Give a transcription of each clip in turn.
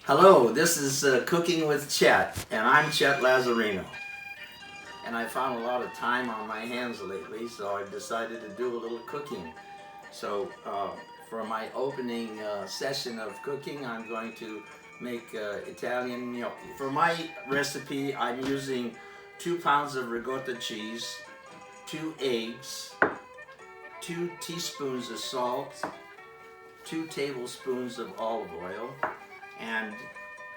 Hello, this is Cooking with Chet, and I'm Chet Lazzarino. And I found a lot of time on my hands lately, so I decided to do a little cooking. So for my opening session of cooking, I'm going to make Italian gnocchi. For my recipe, I'm using 2 pounds of ricotta cheese, 2 eggs, 2 teaspoons of salt, 2 tablespoons of olive oil, and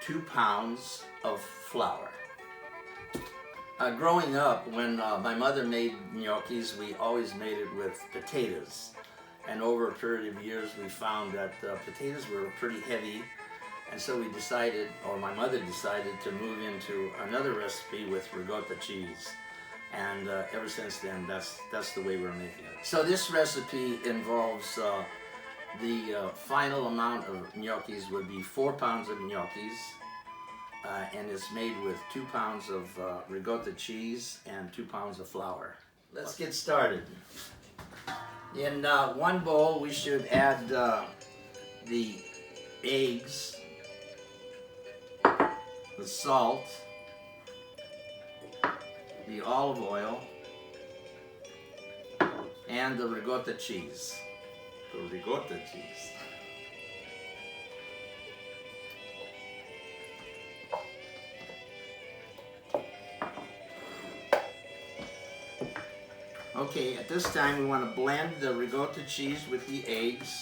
2 pounds of flour. Growing up, when my mother made gnocchis, we always made it with potatoes. And over a period of years, we found that potatoes were pretty heavy, and so we decided, or my mother decided, to move into another recipe with ricotta cheese. And ever since then, that's the way we're making it. So this recipe involves the final amount of gnocchis would be 4 pounds of gnocchis, and it's made with 2 pounds of ricotta cheese and 2 pounds of flour. Let's get started. In one bowl, we should add the eggs, the salt, the olive oil, and the ricotta cheese. The ricotta cheese. Okay, at this time we want to blend the ricotta cheese with the eggs.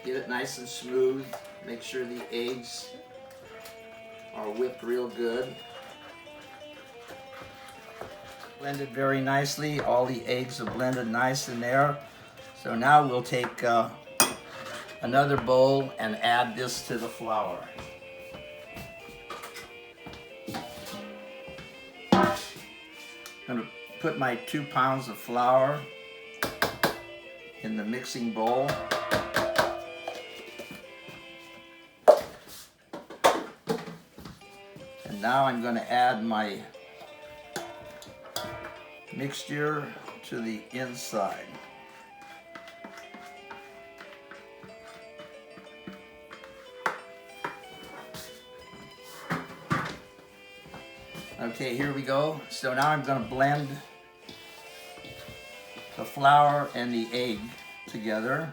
Get it nice and smooth. Make sure the eggs are whipped real good. Blend it very nicely. All the eggs are blended nice in there. So now we'll take another bowl and add this to the flour. I'm going to put my 2 pounds of flour in the mixing bowl. And now I'm going to add my mixture to the inside. Okay, here we go. So now I'm going to blend the flour and the egg together.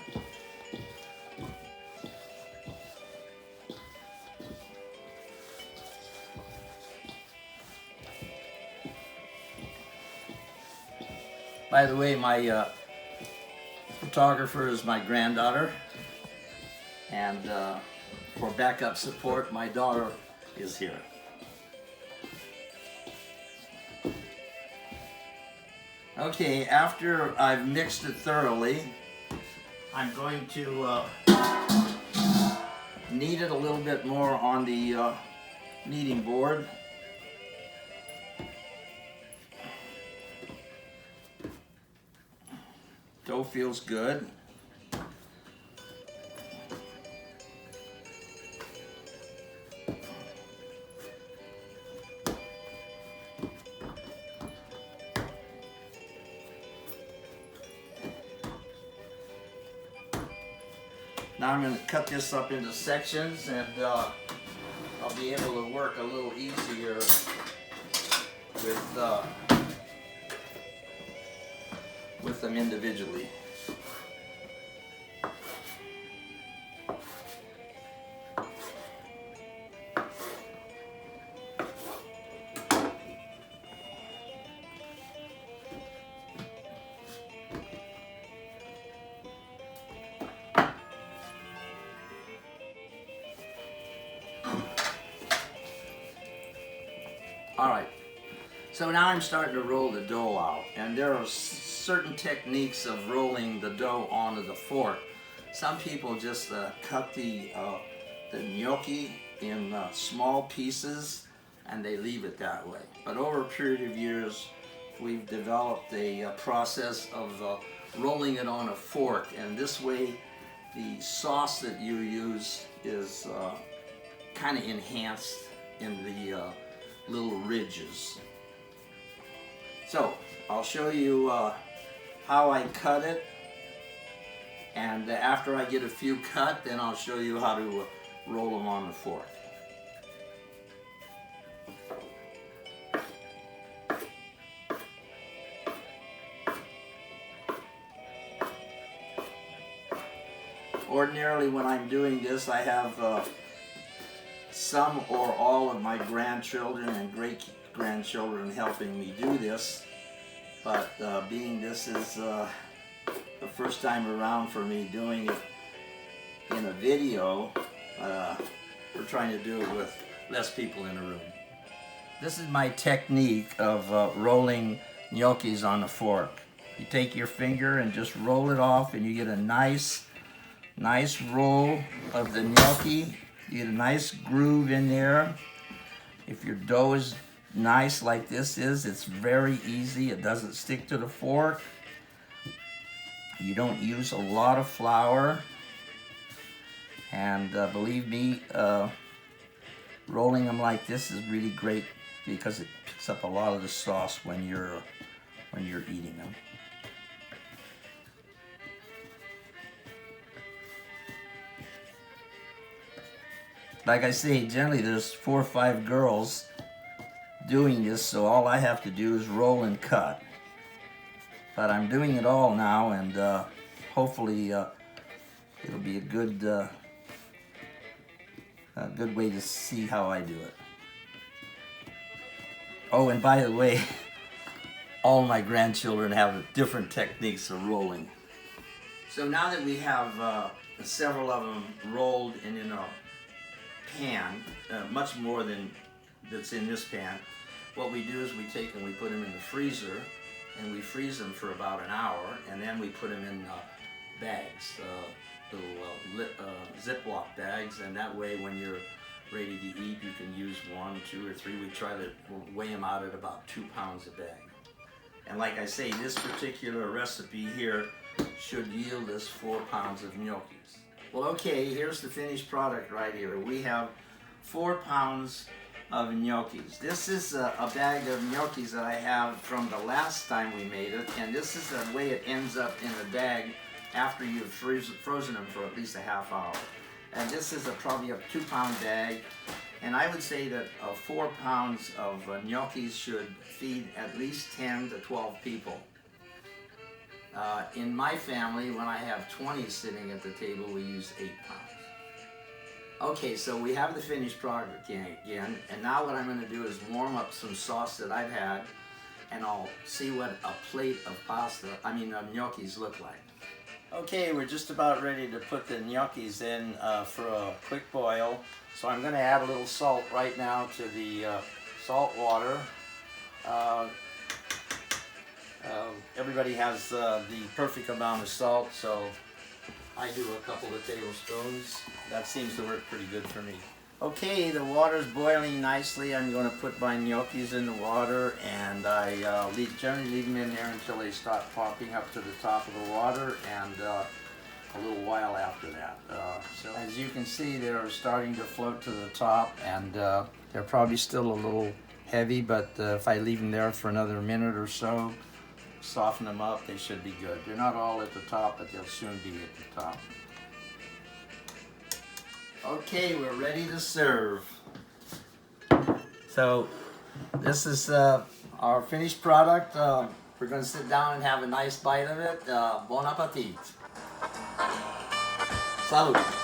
By the way, my photographer is my granddaughter, and for backup support, my daughter is here. Okay, after I've mixed it thoroughly, I'm going to knead it a little bit more on the kneading board. Dough feels good. Now I'm going to cut this up into sections, and I'll be able to work a little easier with them individually. All right, so now I'm starting to roll the dough out, and there are certain techniques of rolling the dough onto the fork. Some people just cut the gnocchi in small pieces, and they leave it that way. But over a period of years, we've developed a process of rolling it on a fork, and this way the sauce that you use is kind of enhanced in the little ridges. So I'll show you how I cut it, and after I get a few cut, then I'll show you how to roll them on the fork. Ordinarily, when I'm doing this, I have some or all of my grandchildren and great-grandchildren helping me do this. But being this is the first time around for me doing it in a video, we're trying to do it with less people in the room. This is my technique of rolling gnocchis on a fork. You take your finger and just roll it off, and you get a nice roll of the gnocchi. You get a nice groove in there. If your dough is nice like this is, it's very easy. It doesn't stick to the fork. You don't use a lot of flour. And believe me, rolling them like this is really great because it picks up a lot of the sauce when you're eating them. Like I say, generally there's 4 or 5 girls doing this, so all I have to do is roll and cut. But I'm doing it all now, and hopefully it'll be a good way to see how I do it. Oh, and by the way, all my grandchildren have different techniques of rolling. So now that we have several of them rolled and in a pan, much more than that's in this pan, what we do is we take and we put them in the freezer, and we freeze them for about an hour, and then we put them in bags, little Ziploc bags, and that way when you're ready to eat, you can use 1, 2, or 3. We try to weigh them out at about 2 pounds a bag. And like I say, this particular recipe here should yield us 4 pounds of gnocchis. Well, okay, here's the finished product right here. We have 4 pounds of gnocchis. This is a bag of gnocchis that I have from the last time we made it, and this is the way it ends up in the bag after you've frozen them for at least a half hour. And this is probably a 2-pound bag, and I would say that 4 pounds of gnocchis should feed at least 10 to 12 people. In my family, when I have 20 sitting at the table, we use 8 pounds. Okay, so we have the finished product again, and now what I'm going to do is warm up some sauce that I've had, and I'll see what a plate of gnocchis look like. Okay, we're just about ready to put the gnocchis in for a quick boil. So I'm going to add a little salt right now to the salt water. Everybody has the perfect amount of salt, so I do a couple of tablespoons. That seems to work pretty good for me. Okay, the water's boiling nicely. I'm going to put my gnocchis in the water, and I generally leave them in there until they start popping up to the top of the water, and a little while after that. So as you can see, they're starting to float to the top, and they're probably still a little heavy, but if I leave them there for another minute or so, soften them up, they should be good. They're not all at the top, but they'll soon be at the top. Okay, we're ready to serve. So this is our finished product. We're going to sit down and have a nice bite of it. Bon appetit. Salud.